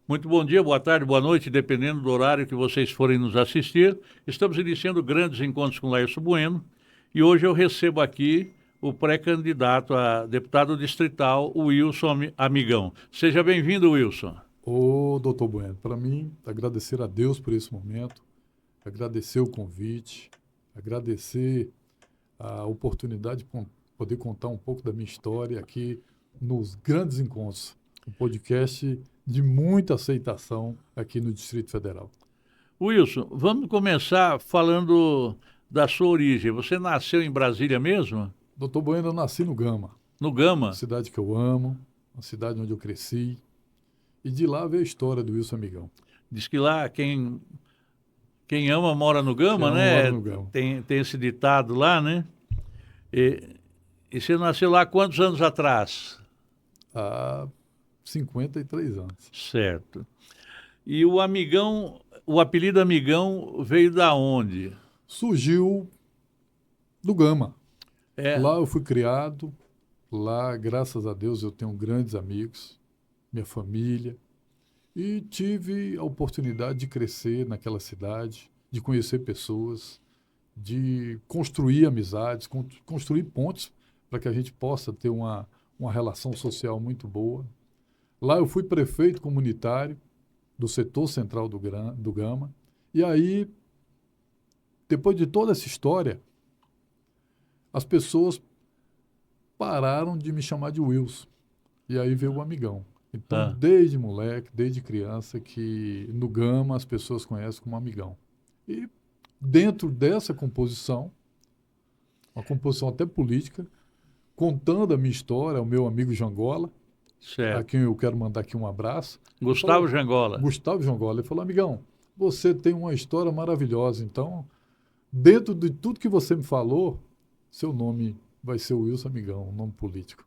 Muito bom dia, boa tarde, boa noite, dependendo do horário que vocês forem nos assistir. Estamos iniciando grandes encontros com Laércio Bueno e hoje eu recebo aqui o pré-candidato a deputado distrital, o Wilson Amigão. Seja bem-vindo, Wilson. Ô, doutor Bueno, para mim, agradecer a Deus por esse momento, agradecer o convite, agradecer a oportunidade de poder contar um pouco da minha história aqui nos Grandes Encontros, um podcast de muita aceitação aqui no Distrito Federal. Wilson, vamos começar falando da sua origem. Você nasceu em Brasília mesmo? Doutor Bueno, eu nasci no Gama, No uma Gama? cidade que eu amo, uma cidade onde eu cresci, e de lá veio a história do Wilson Amigão. Diz que lá quem ama mora no Que Gama, ama, mora né? no Gama. Tem esse ditado lá, né? E, e você nasceu lá quantos anos atrás? Há 53 anos. Certo. E o Amigão, o apelido Amigão veio da onde? Surgiu do Gama. É, Lá eu fui criado, lá, graças a Deus, eu tenho grandes amigos, minha família, e tive a oportunidade de crescer naquela cidade, de conhecer pessoas, de construir amizades, construir pontos para que a gente possa ter uma relação social muito boa. Lá eu fui prefeito comunitário do setor central do Gama, e aí, depois de toda essa história, as pessoas pararam de me chamar de Wilson. E aí veio o amigão. Então, ah, desde moleque, desde criança, que no Gama as pessoas conhecem como amigão. E dentro dessa composição, uma composição até política, contando a minha história ao meu amigo Jangola, a certo. quem eu quero mandar aqui um abraço, ele Gustavo falou, Jangola. Gustavo Jangola, ele falou, amigão, você tem uma história maravilhosa, então, dentro de tudo que você me falou, seu nome vai ser Wilson Amigão, um nome político.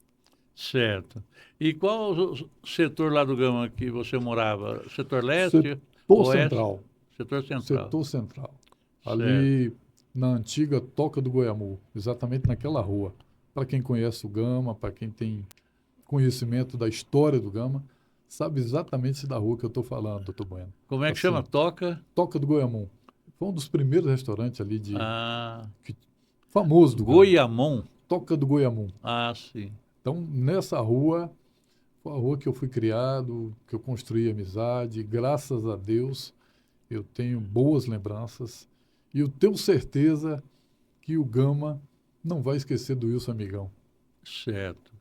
Certo. E qual o setor lá do Gama que você morava? Setor leste, Setor oeste? Central. Setor central. Setor Central. Certo. Ali na antiga Toca do Goiamu, exatamente naquela rua. Para quem conhece o Gama, para quem tem conhecimento da história do Gama, sabe exatamente da rua que eu estou falando, doutor Bueno. Como é que chama? Assim, Toca? Toca do Goiamu. Foi um dos primeiros restaurantes ali Ah, que- famoso do Gama. Goiamon? Toca do Goiamu. Ah, sim. Então, nessa rua, foi a rua que eu fui criado, que eu construí amizade. Graças a Deus, eu tenho boas lembranças. E eu tenho certeza que o Gama não vai esquecer do Wilson Amigão. Certo.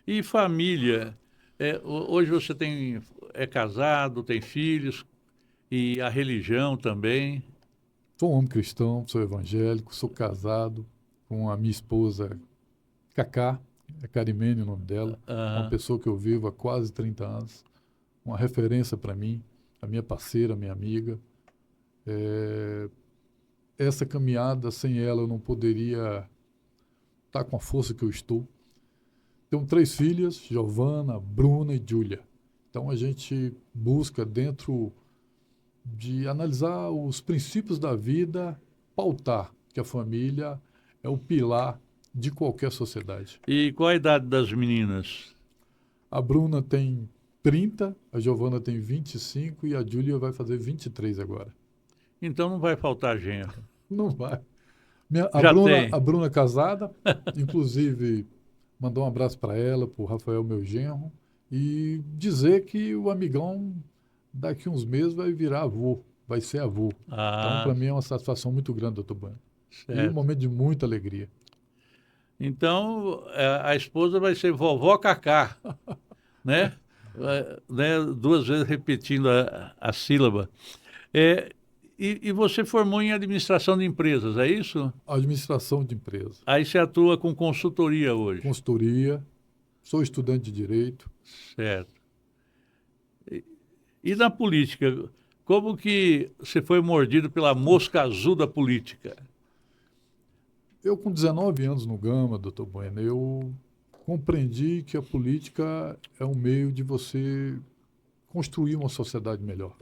E família? Hoje você é casado, tem filhos, e a religião também. Sou um homem cristão, sou evangélico, sou casado com a minha esposa Cacá, é Carimene o nome dela, uma Ah, pessoa que eu vivo há quase 30 anos, uma referência para mim, a minha parceira, minha amiga. É, essa caminhada, sem ela, eu não poderia estar com a força que eu estou. Tenho três filhas, Giovana, Bruna e Júlia. Então a gente busca, dentro de analisar os princípios da vida, pautar que a família é o pilar de qualquer sociedade. e qual a idade das meninas? A Bruna tem 30, a Giovana tem 25 e a Júlia vai fazer 23 agora. Então não vai faltar genro. Não vai. Já tem. A Bruna é casada, inclusive mandou um abraço para ela, para o Rafael, meu genro, e dizer que o amigão daqui uns meses vai virar avô, vai ser avô. Então, Ah, para mim é uma satisfação muito grande, doutor Bueno. E um certo. momento de muita alegria. Então a esposa vai ser vovó Cacá, né? Né? Duas vezes repetindo a sílaba. É, e você formou em administração de empresas, é isso? Administração de empresa, Aí você atua com consultoria hoje. consultoria, sou estudante de direito. Certo. E na política, como que você foi mordido pela mosca azul da política? Eu, com 19 anos no Gama, doutor Bueno, eu compreendi que a política é um meio de você construir uma sociedade melhor.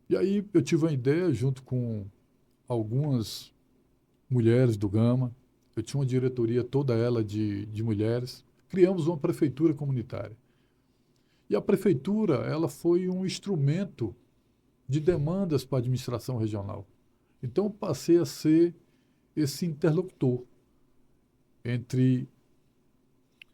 E aí eu tive uma ideia, junto com algumas mulheres do Gama, eu tinha uma diretoria toda ela de mulheres, criamos uma prefeitura comunitária. E a prefeitura, ela foi um instrumento de demandas para a administração regional. Então, eu passei a ser esse interlocutor entre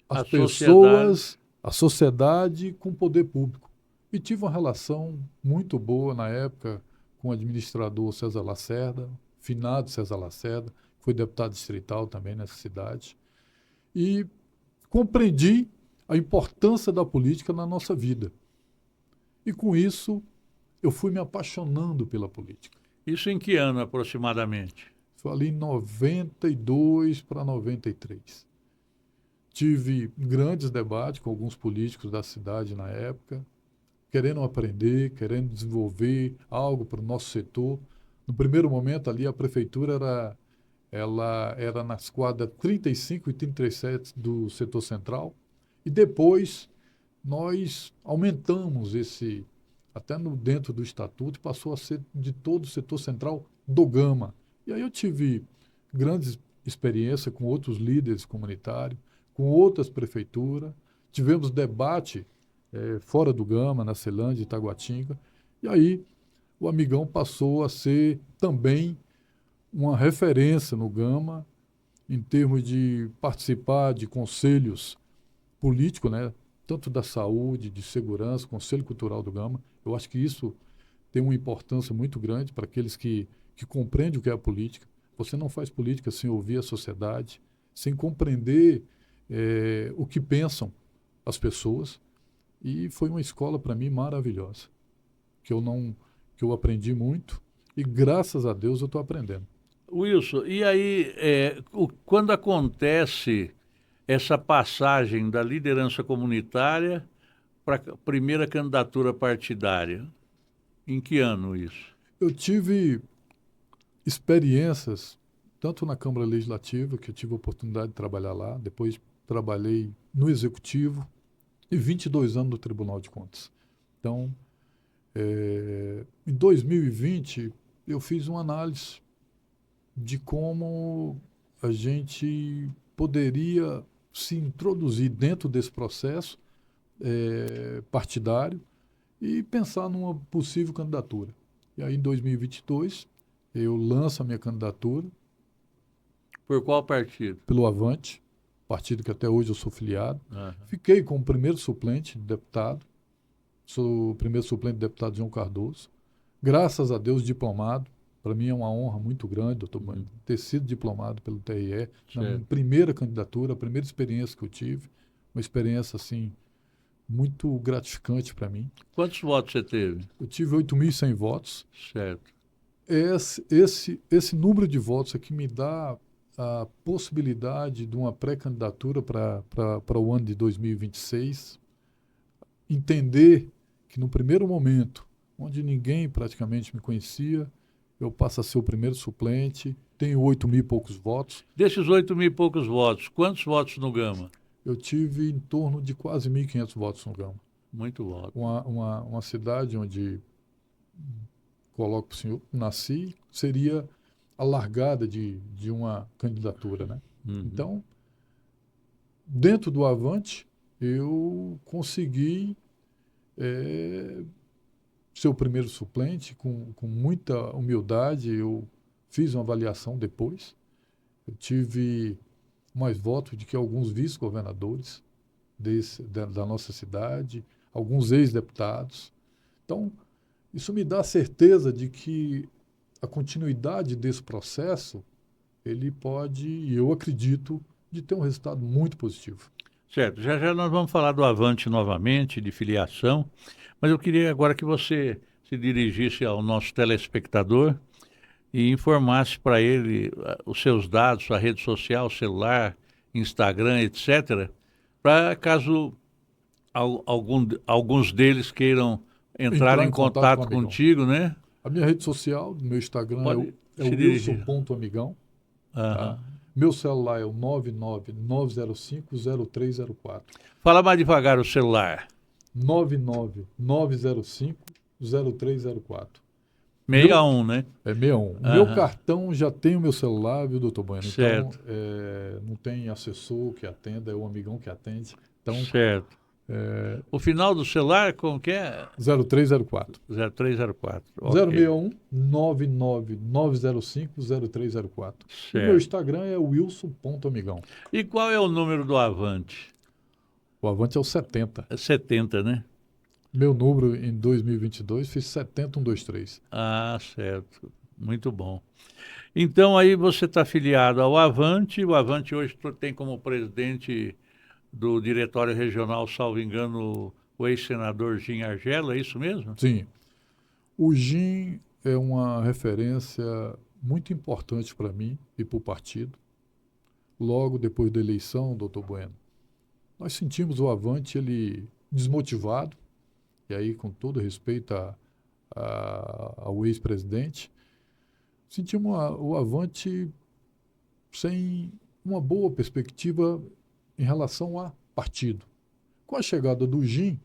as A sociedade. pessoas, a sociedade com o poder público. E tive uma relação muito boa na época com o administrador César Lacerda, finado César Lacerda, foi deputado distrital também nessa cidade. E compreendi a importância da política na nossa vida. E com isso, eu fui me apaixonando pela política. Isso em que ano aproximadamente? Foi ali em 92 para 93. Tive grandes debates com alguns políticos da cidade na época, querendo aprender, querendo desenvolver algo para o nosso setor. No primeiro momento ali, a prefeitura ela era nas quadras 35 e 37 do setor central. E depois nós aumentamos até dentro do estatuto, passou a ser de todo o setor central do Gama. E aí eu tive grandes experiências com outros líderes comunitários, com outras prefeituras. Tivemos debate fora do Gama, na Celândia, Itaguatinga. E aí o Amigão passou a ser também uma referência no Gama em termos de participar de conselhos políticos, né? Tanto da saúde, de segurança, Conselho Cultural do Gama. Eu acho que isso tem uma importância muito grande para aqueles que compreendem o que é a política. Você não faz política sem ouvir a sociedade, sem compreender o que pensam as pessoas. E foi uma escola para mim maravilhosa, que eu aprendi muito e graças a Deus eu estou aprendendo. Wilson, e aí, quando acontece essa passagem da liderança comunitária para a primeira candidatura partidária? Em que ano isso? Eu tive experiências, tanto na Câmara Legislativa, que eu tive a oportunidade de trabalhar lá, depois trabalhei no Executivo e 22 anos no Tribunal de Contas. Então, em 2020, eu fiz uma análise de como a gente poderia se introduzir dentro desse processo partidário e pensar numa possível candidatura. E aí, em 2022, eu lanço a minha candidatura. Por qual partido? Pelo Avante, partido que até hoje eu sou filiado. Uhum. Fiquei como primeiro suplente de deputado. Sou o primeiro suplente de deputado João Cardoso. Graças a Deus, diplomado. Para mim é uma honra muito grande, doutor Bueno, ter sido diplomado pelo TRE, na minha primeira candidatura, a primeira experiência que eu tive. Uma experiência, assim, muito gratificante para mim. Quantos votos você teve? Eu tive 8.100 votos. Certo. Esse número de votos é que me dá a possibilidade de uma pré-candidatura para o ano de 2026. Entender que no primeiro momento, onde ninguém praticamente me conhecia, eu passo a ser o primeiro suplente, tenho 8.000 e poucos votos. Desses 8.000 e poucos votos, quantos votos no Gama? Eu tive em torno de quase 1.500 votos no Gama. Muito voto. Uma cidade onde, coloco para o senhor, nasci, seria a largada de uma candidatura, né? Uhum. Então, dentro do Avante, eu consegui ser o primeiro suplente, com muita humildade. Eu fiz uma avaliação depois. Eu tive mais votos do que alguns vice-governadores da nossa cidade, alguns ex-deputados. Então, isso me dá a certeza de que a continuidade desse processo, ele pode, e eu acredito, de ter um resultado muito positivo. Certo, já já nós vamos falar do Avante novamente, de filiação, mas eu queria agora que você se dirigisse ao nosso telespectador e informasse para ele os seus dados, sua rede social, celular, Instagram, etc., para caso alguns deles queiram entrar em contato contigo, né? A minha rede social, meu Instagram é o wilson.amigão. Uhum. Tá? Meu celular é o 999050304. Fala mais devagar o celular. 999050304. 61, né? É 61. Meu cartão já tem o meu celular, viu, doutor Bueno? Certo. Então, não tem assessor que atenda, é o amigão que atende. Então, certo. O final do celular, como que é? 0304. 0304. Ok. 061 99905 0304. E meu Certo. Instagram é wilson.amigão. E qual é o número do Avante? O Avante é o 70. É 70, né? Meu número em 2022 fiz 70123. Ah, certo. Muito bom. Então aí você está afiliado ao Avante. O Avante hoje tem como presidente do Diretório Regional, salvo engano, o ex-senador Jim Argela, é isso mesmo? Sim. O GIM é uma referência muito importante para mim e para o partido. Logo depois da eleição, doutor Bueno, nós sentimos o Avante ele desmotivado, e aí com todo respeito ao ex-presidente, sentimos o Avante sem uma boa perspectiva em relação a partido. Com a chegada do GIM,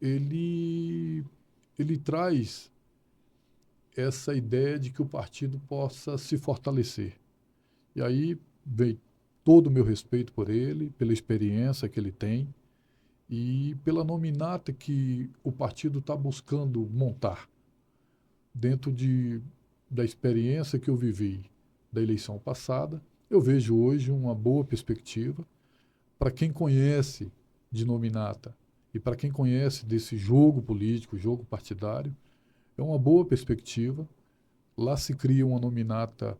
ele traz essa ideia de que o partido possa se fortalecer. E aí veio todo o meu respeito por ele, pela experiência que ele tem e pela nominata que o partido está buscando montar dentro da experiência que eu vivi da eleição passada. Eu vejo hoje uma boa perspectiva para quem conhece de nominata e para quem conhece desse jogo político, jogo partidário, é uma boa perspectiva. Lá se cria uma nominata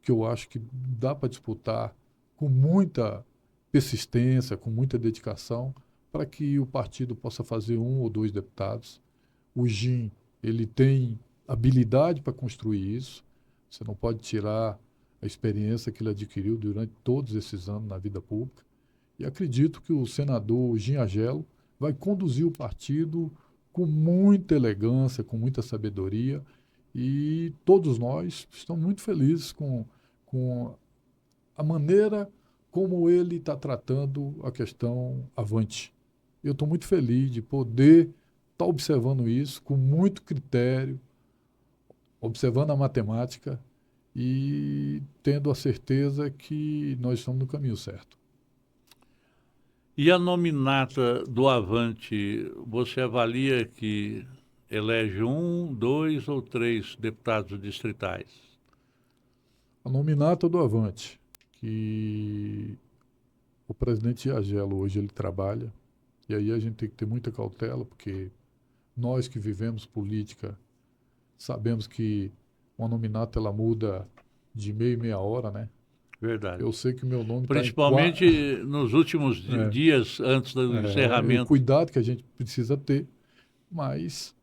que eu acho que dá para disputar com muita persistência, com muita dedicação, para que o partido possa fazer 1 ou 2 deputados. O GIM, ele tem habilidade para construir isso. Você não pode tirar a experiência que ele adquiriu durante todos esses anos na vida pública. E acredito que o senador Jim Argelo vai conduzir o partido com muita elegância, com muita sabedoria, e todos nós estamos muito felizes com a maneira como ele está tratando a questão Avante. Eu estou muito feliz de poder estar observando isso com muito critério, observando a matemática e tendo a certeza que nós estamos no caminho certo. E a nominata do Avante, você avalia que elege 1, 2 ou 3 deputados distritais? A nominata do Avante, que o presidente Argelo hoje ele trabalha, e aí a gente tem que ter muita cautela, porque nós que vivemos política sabemos que uma nominata ela muda de meia e meia hora, né? Verdade. Eu sei que o meu nome está Principalmente nos últimos dias antes do o encerramento. cuidado que a gente precisa ter, mas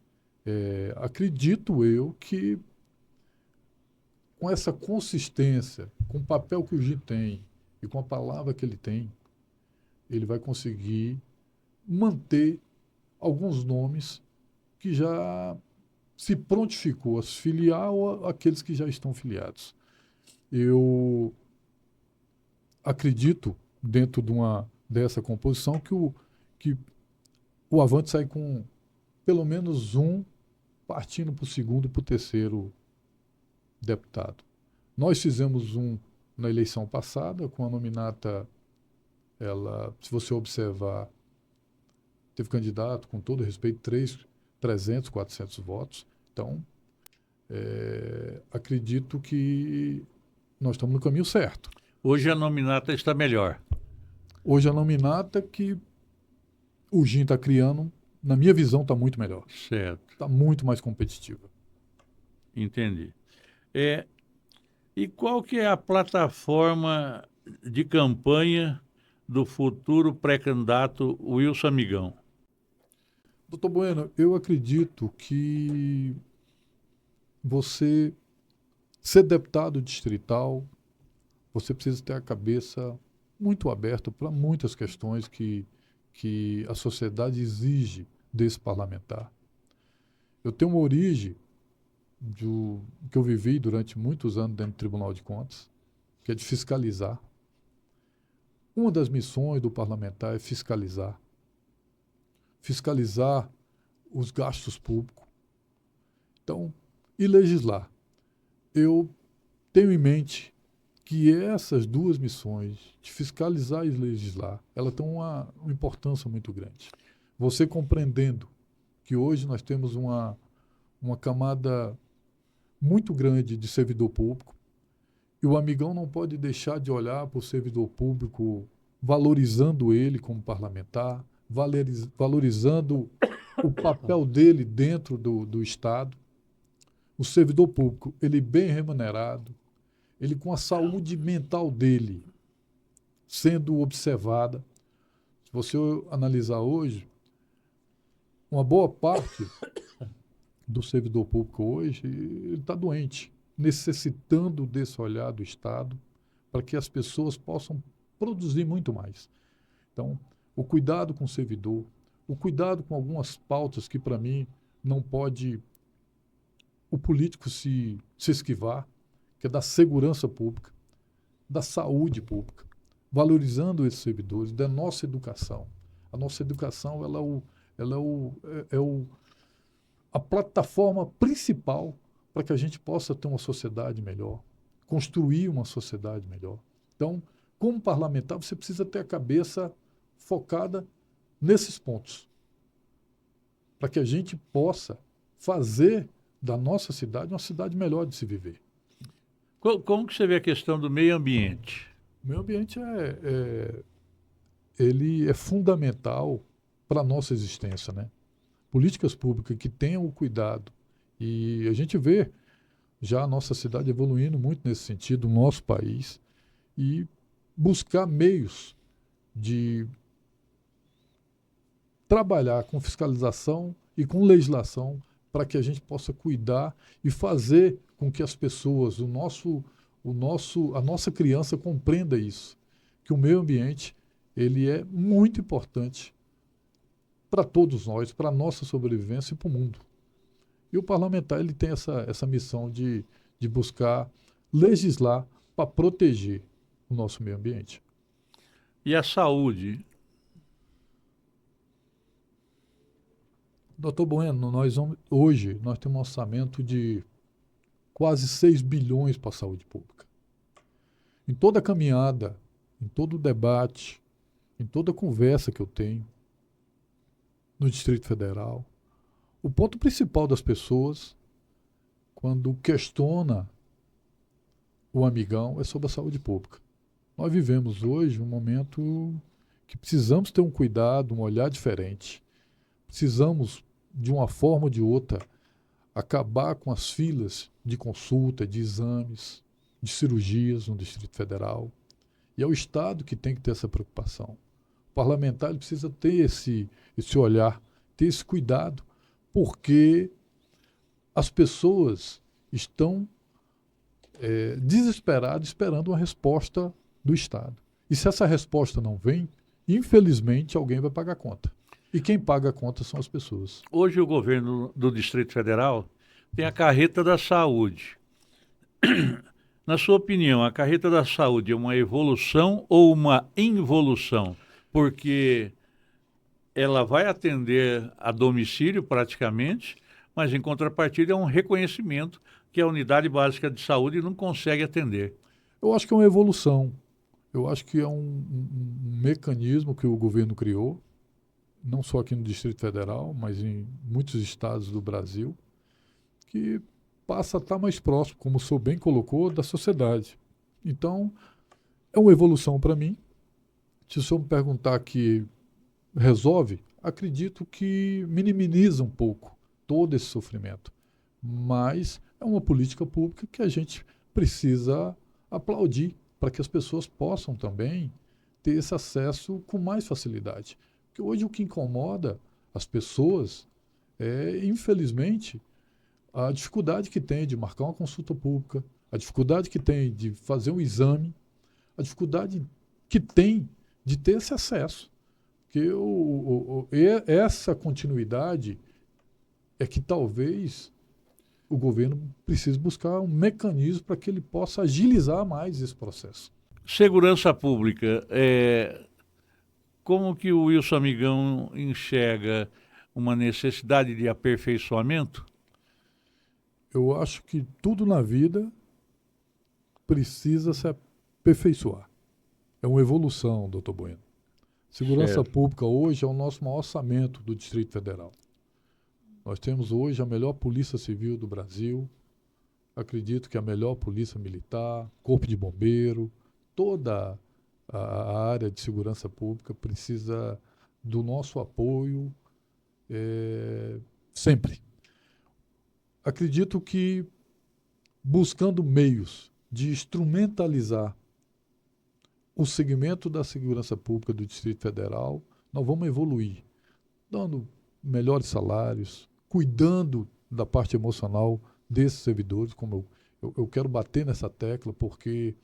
acredito eu que com essa consistência, com o papel que o GIM tem e com a palavra que ele tem, ele vai conseguir manter alguns nomes que já se prontificou a se filiar ou aqueles que já estão filiados. Eu acredito, dentro dessa composição, que o Avante sai com pelo menos um partindo para o segundo e para o terceiro deputado. Nós fizemos um na eleição passada, com a nominata, se você observar, teve candidato, com todo respeito, 300, 400 votos. Então, acredito que nós estamos no caminho certo. Hoje a nominata está melhor. Hoje a nominata que o GIM está criando, na minha visão, está muito melhor. Certo. Está muito mais competitiva. Entendi. E qual que é a plataforma de campanha do futuro pré-candidato Wilson Amigão? Doutor Bueno, eu acredito que você ser deputado distrital, você precisa ter a cabeça muito aberta para muitas questões que a sociedade exige desse parlamentar. Eu tenho uma origem que eu vivi durante muitos anos dentro do Tribunal de Contas, que é de fiscalizar. Uma das missões do parlamentar é fiscalizar os gastos públicos. Então, e legislar. Eu tenho em mente que essas duas missões, de fiscalizar e legislar, ela tem uma importância muito grande. Você compreendendo que hoje nós temos uma camada muito grande de servidor público, e o amigão não pode deixar de olhar para o servidor público, valorizando ele como parlamentar, valorizando o papel dele dentro do Estado. O servidor público, ele bem remunerado, ele com a saúde mental dele sendo observada. Se você analisar hoje, uma boa parte do servidor público hoje, ele está doente, necessitando desse olhar do Estado para que as pessoas possam produzir muito mais. Então, o cuidado com o servidor, o cuidado com algumas pautas que, para mim, não pode o político se esquivar, que é da segurança pública, da saúde pública, valorizando esses servidores, da nossa educação. A nossa educação a plataforma principal para que a gente possa ter uma sociedade melhor, construir uma sociedade melhor. Então, como parlamentar, você precisa ter a cabeça focada nesses pontos, para que a gente possa fazer da nossa cidade uma cidade melhor de se viver. Como que você vê a questão do meio ambiente? O meio ambiente ele é fundamental para a nossa existência, né? Políticas públicas que tenham o cuidado. E a gente vê já a nossa cidade evoluindo muito nesse sentido, o nosso país, e buscar meios de trabalhar com fiscalização e com legislação para que a gente possa cuidar e fazer com que as pessoas, a nossa criança compreenda isso, que o meio ambiente ele é muito importante para todos nós, para a nossa sobrevivência e para o mundo. E o parlamentar ele tem essa missão de buscar legislar para proteger o nosso meio ambiente. E a saúde? Doutor Bueno, hoje nós temos um orçamento de quase 6 bilhões para a saúde pública. Em toda a caminhada, em todo o debate, em toda a conversa que eu tenho no Distrito Federal, o ponto principal das pessoas, quando questiona o amigão, é sobre a saúde pública. Nós vivemos hoje um momento que precisamos ter um cuidado, um olhar diferente. Precisamos, de uma forma ou de outra, acabar com as filas de consulta, de exames, de cirurgias no Distrito Federal. E é o Estado que tem que ter essa preocupação. O parlamentar ele precisa ter esse olhar, ter esse cuidado, porque as pessoas estão desesperadas, esperando uma resposta do Estado. E se essa resposta não vem, infelizmente alguém vai pagar a conta. E quem paga a conta são as pessoas. Hoje o governo do Distrito Federal tem a carreta da saúde. Na sua opinião, a carreta da saúde é uma evolução ou uma involução? Porque ela vai atender a domicílio praticamente, mas em contrapartida é um reconhecimento que a unidade básica de saúde não consegue atender. Eu acho que é uma evolução. Eu acho que é um mecanismo que o governo criou, não só aqui no Distrito Federal, mas em muitos estados do Brasil, que passa a estar mais próximo, como o senhor bem colocou, da sociedade. Então, é uma evolução para mim. Se o senhor me perguntar que resolve, acredito que minimiza um pouco todo esse sofrimento. Mas é uma política pública que a gente precisa aplaudir para que as pessoas possam também ter esse acesso com mais facilidade. Porque hoje o que incomoda as pessoas é, infelizmente, a dificuldade que tem de marcar uma consulta pública, a dificuldade que tem de fazer um exame, a dificuldade que tem de ter esse acesso. Porque essa continuidade é que talvez o governo precise buscar um mecanismo para que ele possa agilizar mais esse processo. Segurança pública, como que o Wilson Amigão enxerga uma necessidade de aperfeiçoamento? Eu acho que tudo na vida precisa aperfeiçoar. É uma evolução, doutor Bueno. Segurança Certo. Pública hoje é o nosso maior orçamento do Distrito Federal. Nós temos hoje a melhor Polícia Civil do Brasil, acredito que a melhor Polícia Militar, Corpo de Bombeiro, toda a área de segurança pública precisa do nosso apoio sempre. Acredito que buscando meios de instrumentalizar o segmento da segurança pública do Distrito Federal, nós vamos evoluir, dando melhores salários, cuidando da parte emocional desses servidores, como eu quero bater nessa tecla, porque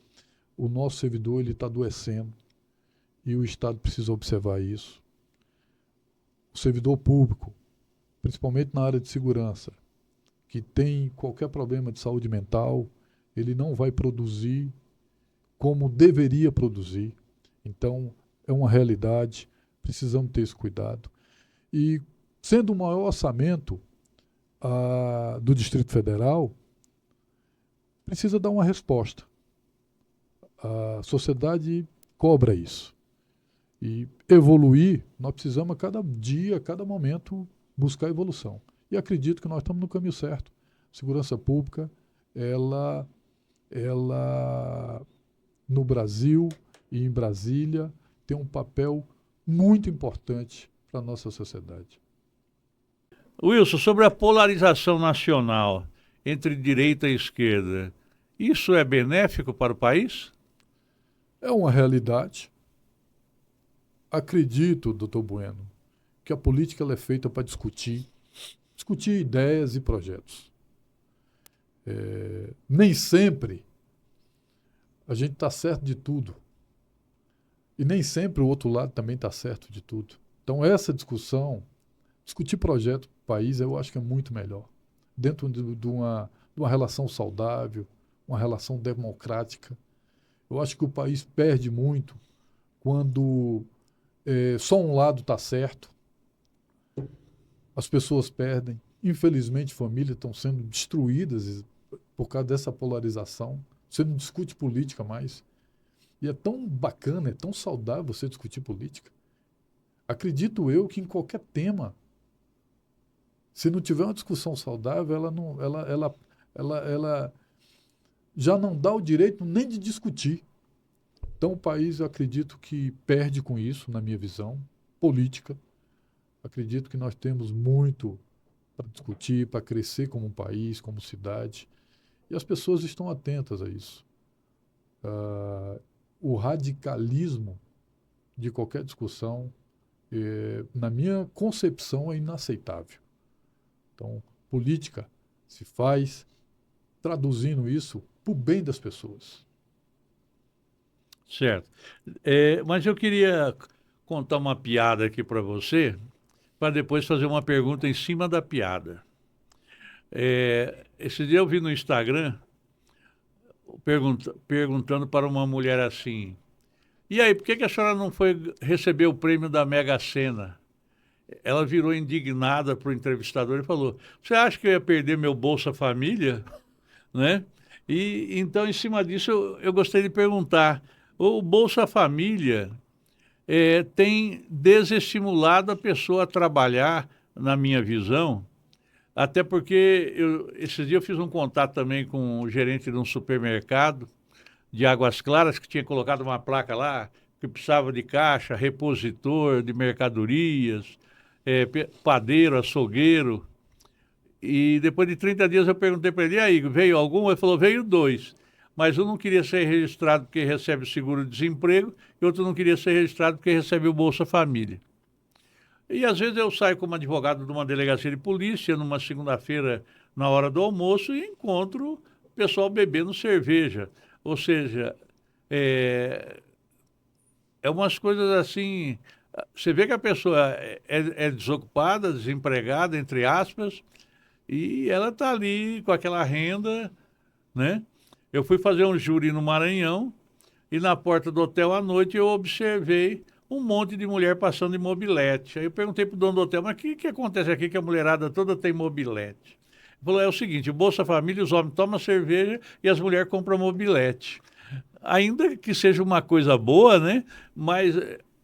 o nosso servidor está adoecendo e o Estado precisa observar isso. O servidor público, principalmente na área de segurança, que tem qualquer problema de saúde mental, ele não vai produzir como deveria produzir. Então, é uma realidade, precisamos ter esse cuidado. E, sendo o maior orçamento do Distrito Federal, precisa dar uma resposta. A sociedade cobra isso. E evoluir, nós precisamos a cada dia, a cada momento, buscar evolução. E acredito que nós estamos no caminho certo. Segurança pública, ela no Brasil e em Brasília, tem um papel muito importante para a nossa sociedade. Wilson, sobre a polarização nacional entre direita e esquerda, isso é benéfico para o país? É uma realidade. Acredito, doutor Bueno, que a política ela é feita para discutir ideias e projetos. Nem sempre a gente está certo de tudo. E nem sempre o outro lado também está certo de tudo. Então, essa discussão, discutir projeto para o país, eu acho que é muito melhor. Dentro de uma relação saudável, uma relação democrática. Eu acho que o país perde muito quando só um lado está certo. As pessoas perdem. Infelizmente, famílias estão sendo destruídas por causa dessa polarização. Você não discute política mais. E é tão bacana, é tão saudável você discutir política. Acredito eu que em qualquer tema, se não tiver uma discussão saudável, ela já não dá o direito nem de discutir. Então o país, eu acredito que perde com isso, na minha visão, política. Acredito que nós temos muito para discutir, para crescer como um país, como cidade. E as pessoas estão atentas a isso. O radicalismo de qualquer discussão, na minha concepção, é inaceitável. Então, política se faz traduzindo isso para o bem das pessoas. Certo. Mas eu queria contar uma piada aqui para você, para depois fazer uma pergunta em cima da piada. Esse dia eu vi no Instagram perguntando para uma mulher assim: e aí, por que a senhora não foi receber o prêmio da Mega Sena? Ela virou indignada para o entrevistador e falou: você acha que eu ia perder meu Bolsa Família? Né? E então, em cima disso, eu gostaria de perguntar: o Bolsa Família tem desestimulado a pessoa a trabalhar, na minha visão, até porque esses dias eu fiz um contato também com o gerente de um supermercado de Águas Claras, que tinha colocado uma placa lá que precisava de caixa, repositor de mercadorias, padeiro, açougueiro. E depois de 30 dias eu perguntei para ele: e aí, veio algum? Ele falou: veio 2. Mas um não queria ser registrado porque recebe o seguro-desemprego e outro não queria ser registrado porque recebe o Bolsa Família. E às vezes eu saio como advogado de uma delegacia de polícia numa segunda-feira na hora do almoço e encontro o pessoal bebendo cerveja. Ou seja, é umas coisas assim. Você vê que a pessoa é desocupada, desempregada, entre aspas, e ela está ali com aquela renda, né? Eu fui fazer um júri no Maranhão e na porta do hotel à noite eu observei um monte de mulher passando de mobilete. Aí eu perguntei para o dono do hotel: mas o que acontece aqui que a mulherada toda tem mobilete? Ele falou: é o seguinte, o Bolsa Família, os homens tomam cerveja e as mulheres compram mobilete. ainda que seja uma coisa boa, né? Mas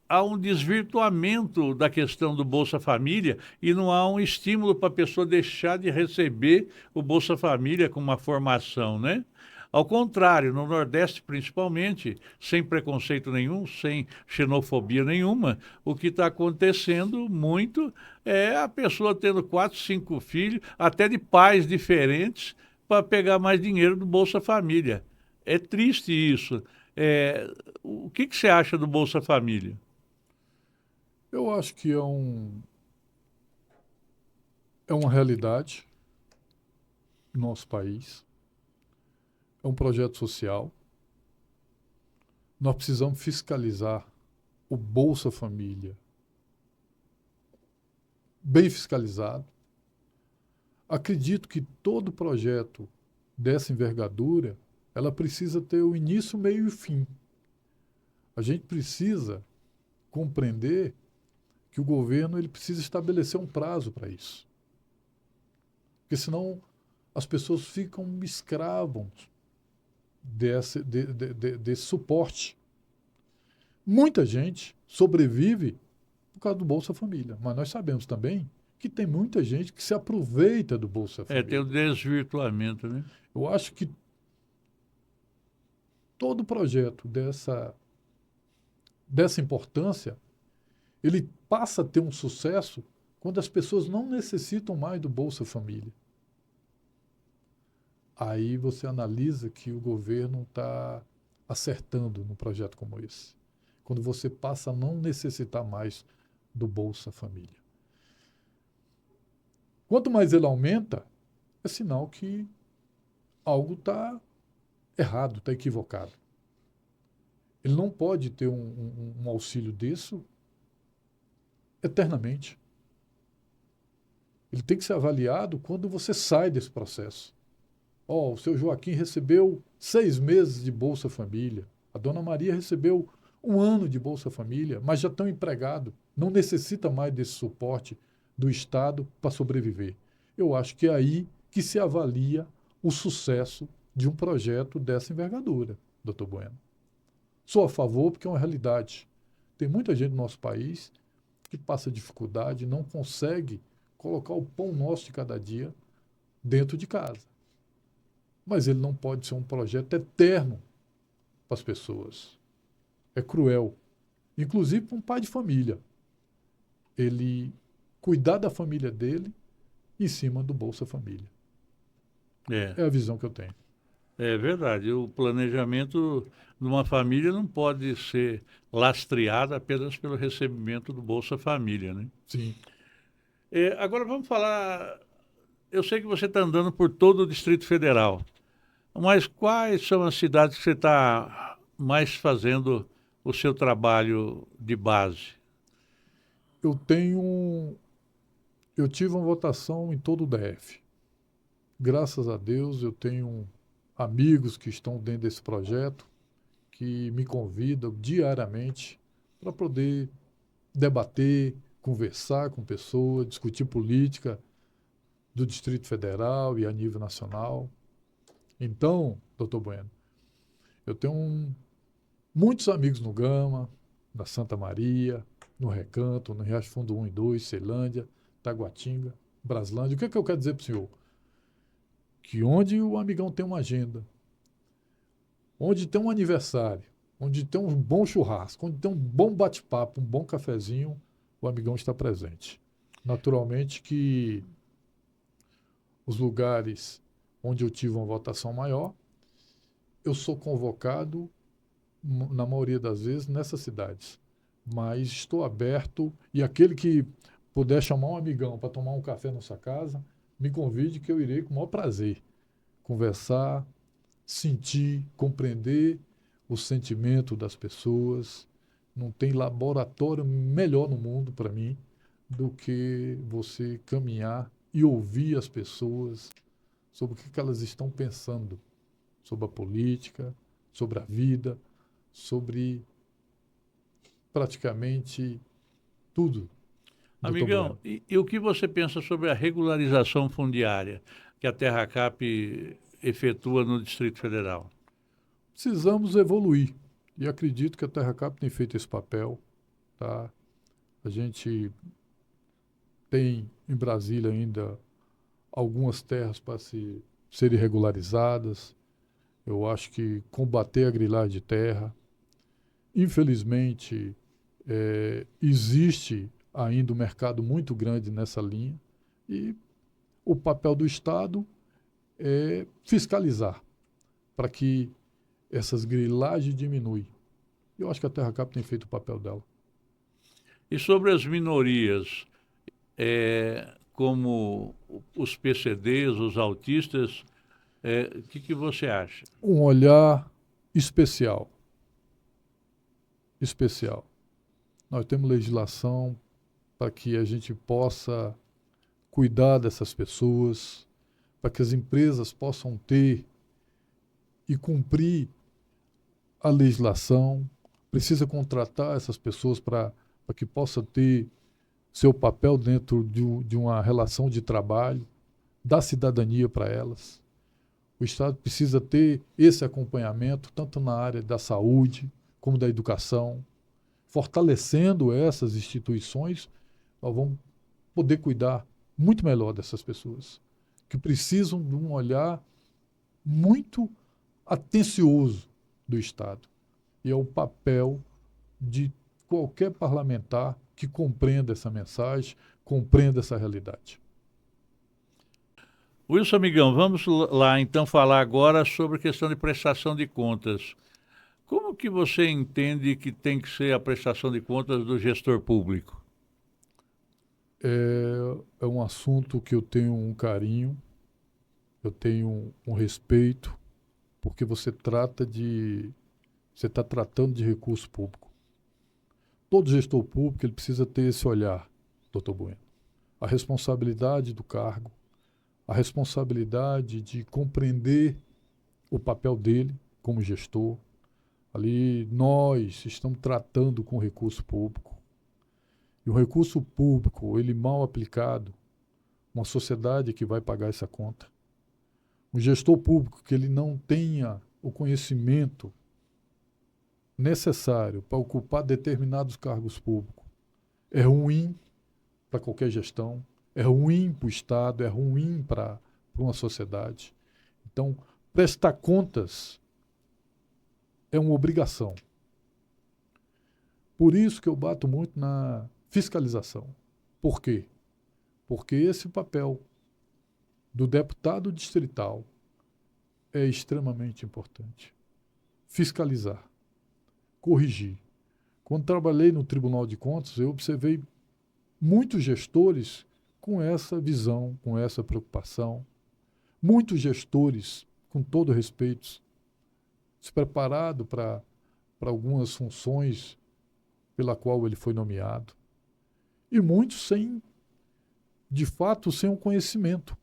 há um desvirtuamento da questão do Bolsa Família e não há um estímulo para a pessoa deixar de receber o Bolsa Família com uma formação, né? Ao contrário, no Nordeste principalmente, sem preconceito nenhum, sem xenofobia nenhuma, o que está acontecendo muito é a pessoa tendo 4, 5 filhos, até de pais diferentes, para pegar mais dinheiro do Bolsa Família. É triste isso. O que você acha do Bolsa Família? Eu acho que é uma realidade no nosso país, é um projeto social. Nós precisamos fiscalizar o Bolsa Família, bem fiscalizado. Acredito que todo projeto dessa envergadura, ela precisa ter o início, meio e fim. A gente precisa compreender que o governo ele precisa estabelecer um prazo para isso. Porque senão as pessoas ficam escravas desse suporte. Muita gente sobrevive por causa do Bolsa Família, mas nós sabemos também que tem muita gente que se aproveita do Bolsa Tem o Família. desvirtuamento, né? Eu acho que todo projeto dessa importância, ele passa a ter um sucesso quando as pessoas não necessitam mais do Bolsa Família. Aí você analisa que o governo está acertando num projeto como esse. Quando você passa a não necessitar mais do Bolsa Família. Quanto mais ele aumenta, é sinal que algo está errado, está equivocado. Ele não pode ter um auxílio desse eternamente. Ele tem que ser avaliado quando você sai desse processo. O seu Joaquim recebeu 6 meses de Bolsa Família. A dona Maria recebeu 1 ano de Bolsa Família, mas já estão empregados. Não necessita mais desse suporte do Estado para sobreviver. Eu acho que é aí que se avalia o sucesso de um projeto dessa envergadura, doutor Bueno. Sou a favor porque é uma realidade. Tem muita gente no nosso país que passa dificuldade, não consegue colocar o pão nosso de cada dia dentro de casa. Mas ele não pode ser um projeto eterno para as pessoas. É cruel. Inclusive para um pai de família. Ele cuidar da família dele em cima do Bolsa Família. É, É a visão que eu tenho. é verdade. O planejamento de uma família não pode ser lastreado apenas pelo recebimento do Bolsa Família, né? Sim. Agora vamos falar. Eu sei que você está andando por todo o Distrito Federal, mas quais são as cidades que você está mais fazendo o seu trabalho de base? Eu tive uma votação em todo o DF. Graças a Deus eu tenho amigos que estão dentro desse projeto, que me convidam diariamente para poder debater, conversar com pessoas, discutir política do Distrito Federal e a nível nacional. Então, doutor Bueno, eu tenho muitos amigos no Gama, na Santa Maria, no Recanto, no Riacho Fundo 1 e 2, Ceilândia, Taguatinga, Braslândia. O que é que eu quero dizer para o senhor? Que onde o amigão tem uma agenda, onde tem um aniversário, onde tem um bom churrasco, onde tem um bom bate-papo, um bom cafezinho, o amigão está presente. Naturalmente que os lugares onde eu tive uma votação maior, eu sou convocado, na maioria das vezes, nessas cidades. Mas estou aberto, e aquele que puder chamar um amigão para tomar um café na sua casa, me convide que eu irei com o maior prazer conversar, sentir, compreender o sentimento das pessoas. Não tem laboratório melhor no mundo para mim do que você caminhar e ouvir as pessoas sobre o que elas estão pensando sobre a política, sobre a vida, sobre praticamente tudo, doutor Amigão, Bueno. e o que você pensa sobre a regularização fundiária que a Terracap efetua no Distrito Federal? precisamos evoluir. E acredito que a TerraCap tem feito esse papel. Tá? A gente tem em Brasília ainda algumas terras para serem regularizadas. Eu acho que combater a grilagem de terra. Infelizmente, existe ainda um mercado muito grande nessa linha e o papel do Estado é fiscalizar para que essas grilagens diminuem. Eu acho que a TerraCap tem feito o papel dela. E sobre as minorias, como os PCDs, os autistas, o que você acha? Um olhar especial. Especial. Nós temos legislação para que a gente possa cuidar dessas pessoas, para que as empresas possam ter e cumprir a legislação. Precisa contratar essas pessoas para que possa ter seu papel dentro de uma relação de trabalho, dar cidadania para elas. O Estado precisa ter esse acompanhamento, tanto na área da saúde, como da educação. Fortalecendo essas instituições, nós vamos poder cuidar muito melhor dessas pessoas, que precisam de um olhar muito atencioso do Estado. E é o papel de qualquer parlamentar que compreenda essa mensagem, compreenda essa realidade. Wilson Amigão, vamos lá então falar agora sobre a questão de prestação de contas. Como que você entende que tem que ser a prestação de contas do gestor público? É um assunto que eu tenho um carinho, eu tenho um respeito, porque você está tratando de recurso público. Todo gestor público ele precisa ter esse olhar, doutor Bueno. A responsabilidade do cargo, a responsabilidade de compreender o papel dele como gestor. Ali nós estamos tratando com recurso público. E o recurso público, ele mal aplicado, uma sociedade que vai pagar essa conta. Um gestor público que ele não tenha o conhecimento necessário para ocupar determinados cargos públicos é ruim para qualquer gestão, é ruim para o Estado, é ruim para uma sociedade. Então, prestar contas é uma obrigação. Por isso que eu bato muito na fiscalização. Por quê? Porque esse papel do deputado distrital é extremamente importante. Fiscalizar, corrigir. Quando trabalhei no Tribunal de Contas, eu observei muitos gestores com essa visão, com essa preocupação. Muitos gestores, com todo respeito, se preparado para algumas funções pela qual ele foi nomeado. E muitos de fato, sem um conhecimento.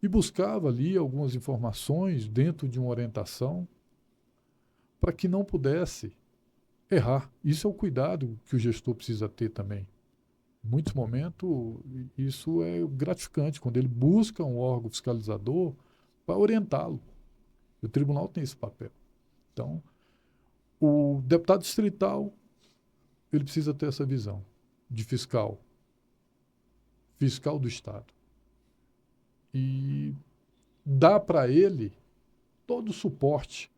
E buscava ali algumas informações dentro de uma orientação para que não pudesse errar. Isso é o cuidado que o gestor precisa ter também. Em muitos momentos, isso é gratificante, quando ele busca um órgão fiscalizador para orientá-lo. O tribunal tem esse papel. Então, o deputado distrital, ele precisa ter essa visão de fiscal do Estado. E dá para ele todo o suporte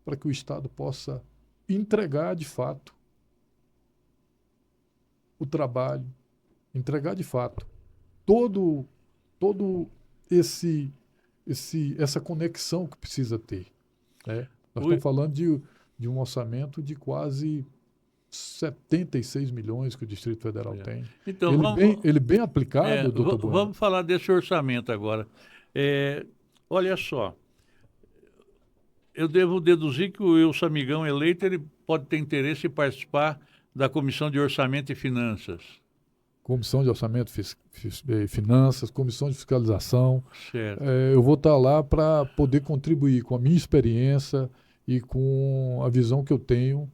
para que o Estado possa entregar de fato o trabalho, entregar de fato todo essa conexão que precisa ter. Né? Nós estamos falando de um orçamento de quase 76 milhões que o Distrito Federal tem. Então, ele bem aplicado, doutor Bueno. Vamos falar desse orçamento agora. Olha só, eu devo deduzir que o Wilson Amigão eleito ele pode ter interesse em participar da Comissão de Orçamento e Finanças. Comissão de Orçamento e Finanças, Comissão de Fiscalização. Certo. Eu vou estar lá para poder contribuir com a minha experiência e com a visão que eu tenho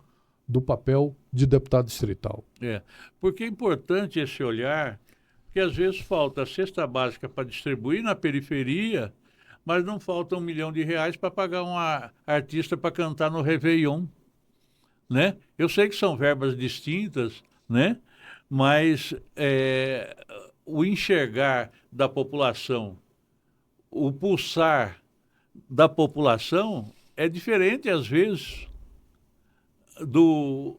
do papel de deputado distrital. Porque é importante esse olhar, porque às vezes falta a cesta básica para distribuir na periferia, mas não falta R$ 1 milhão para pagar uma artista para cantar no Réveillon, né? Eu sei que são verbas distintas, né? Mas o enxergar da população, o pulsar da população é diferente, às vezes, do,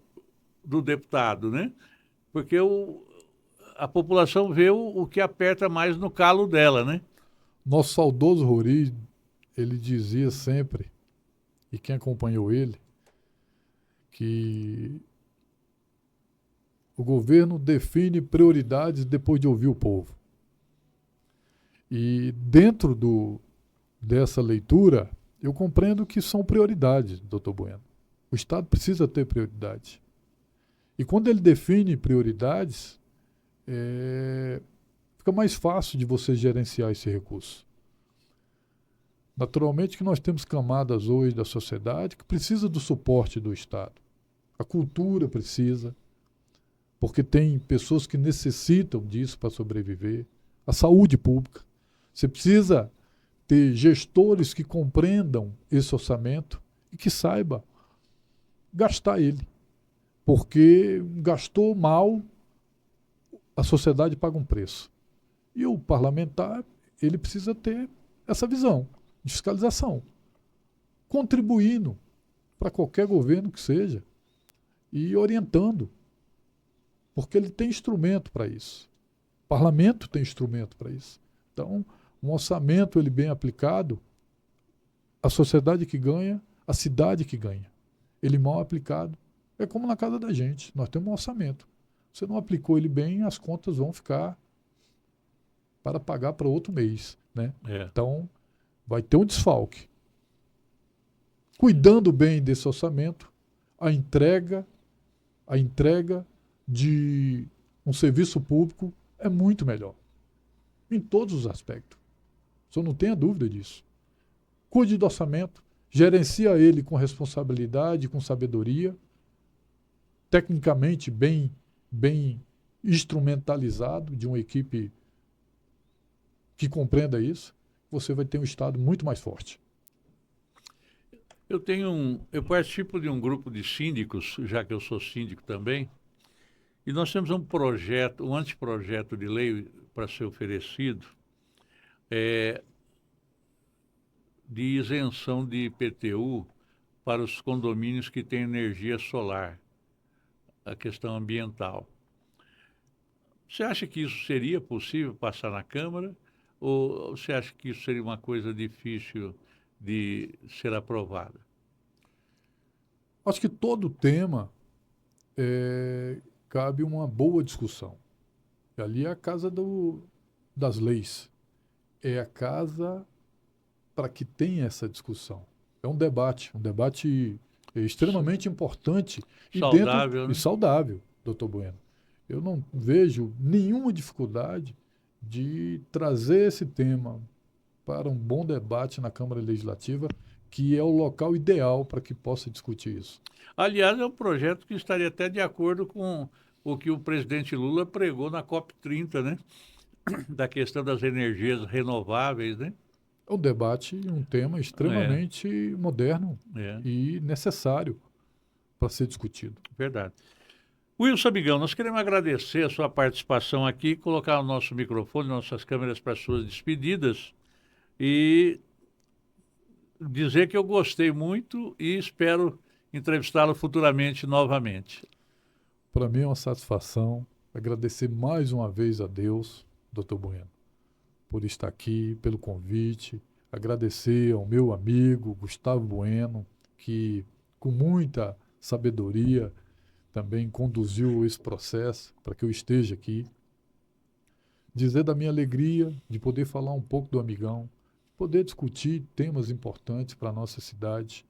do deputado, né? Porque a população vê o que aperta mais no calo dela, né? Nosso saudoso Rori, ele dizia sempre, e quem acompanhou ele, que o governo define prioridades depois de ouvir o povo. E dentro dessa leitura, eu compreendo que são prioridades, doutor Bueno. O Estado precisa ter prioridade. E quando ele define prioridades, fica mais fácil de você gerenciar esse recurso. Naturalmente que nós temos camadas hoje da sociedade que precisam do suporte do Estado. A cultura precisa, porque tem pessoas que necessitam disso para sobreviver. A saúde pública. Você precisa ter gestores que compreendam esse orçamento e que saiba gastar ele. Porque gastou mal, a sociedade paga um preço. E o parlamentar, ele precisa ter essa visão de fiscalização, contribuindo para qualquer governo que seja e orientando, porque ele tem instrumento para isso. O parlamento tem instrumento para isso. Então, um orçamento ele bem aplicado, a sociedade que ganha, a cidade que ganha. Ele mal aplicado, é como na casa da gente, nós temos um orçamento. Você não aplicou ele bem, as contas vão ficar para pagar para outro mês, né? Então, vai ter um desfalque. Cuidando bem desse orçamento, a entrega de um serviço público é muito melhor. Em todos os aspectos. Só não tenha dúvida disso. Cuide do orçamento, gerencia ele com responsabilidade, com sabedoria, tecnicamente bem instrumentalizado, de uma equipe que compreenda isso, você vai ter um Estado muito mais forte. Eu participo de um grupo de síndicos, já que eu sou síndico também, e nós temos um anteprojeto de lei para ser oferecido, de isenção de IPTU para os condomínios que têm energia solar, a questão ambiental. Você acha que isso seria possível passar na Câmara? Ou você acha que isso seria uma coisa difícil de ser aprovada? Acho que todo tema cabe uma boa discussão. E ali é a casa das leis. É a casa para que tenha essa discussão. É um debate extremamente importante Saudável, e saudável, doutor Bueno. Eu não vejo nenhuma dificuldade de trazer esse tema para um bom debate na Câmara Legislativa, que é o local ideal para que possa discutir isso. Aliás, é um projeto que estaria até de acordo com o que o presidente Lula pregou na COP30, né? Da questão das energias renováveis, né? É um debate, um tema extremamente moderno e necessário para ser discutido. Verdade. Wilson Amigão, nós queremos agradecer a sua participação aqui, colocar o nosso microfone, nossas câmeras para suas despedidas e dizer que eu gostei muito e espero entrevistá-lo futuramente novamente. Para mim é uma satisfação agradecer mais uma vez a Deus, doutor Bueno, por estar aqui, pelo convite, agradecer ao meu amigo Gustavo Bueno, que com muita sabedoria também conduziu esse processo para que eu esteja aqui. Dizer da minha alegria de poder falar um pouco do Amigão, poder discutir temas importantes para a nossa cidade,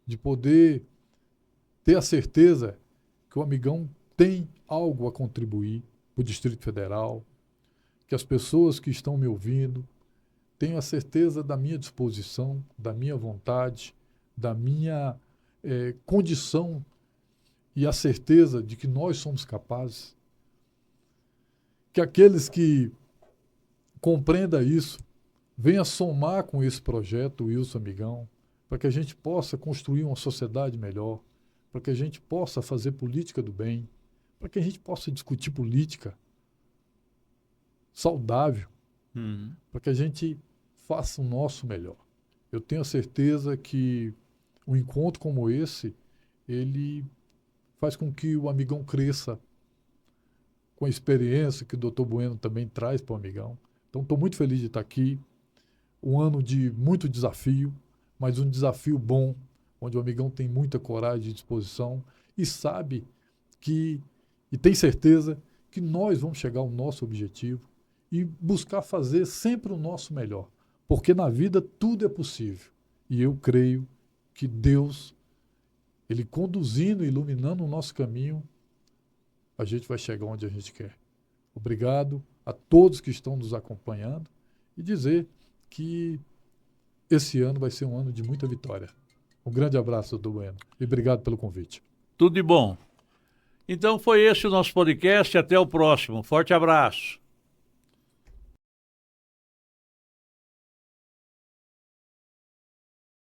de poder ter a certeza que o Amigão tem algo a contribuir para o Distrito Federal, que as pessoas que estão me ouvindo tenham a certeza da minha disposição, da minha vontade, da minha condição e a certeza de que nós somos capazes. Que aqueles que compreendam isso venha somar com esse projeto, Wilson Amigão, para que a gente possa construir uma sociedade melhor, para que a gente possa fazer política do bem, para que a gente possa discutir política saudável, para que a gente faça o nosso melhor. Eu tenho a certeza que um encontro como esse, ele faz com que o Amigão cresça com a experiência que o Dr. Bueno também traz para o Amigão. Então, estou muito feliz de estar aqui. Um ano de muito desafio, mas um desafio bom, onde o Amigão tem muita coragem e disposição e sabe que, e tem certeza que nós vamos chegar ao nosso objetivo e buscar fazer sempre o nosso melhor. Porque na vida tudo é possível. E eu creio que Deus, Ele conduzindo e iluminando o nosso caminho, a gente vai chegar onde a gente quer. Obrigado a todos que estão nos acompanhando e dizer que esse ano vai ser um ano de muita vitória. Um grande abraço, doutor Bueno, e obrigado pelo convite. Tudo de bom. Então foi esse o nosso podcast. Até o próximo. Forte abraço.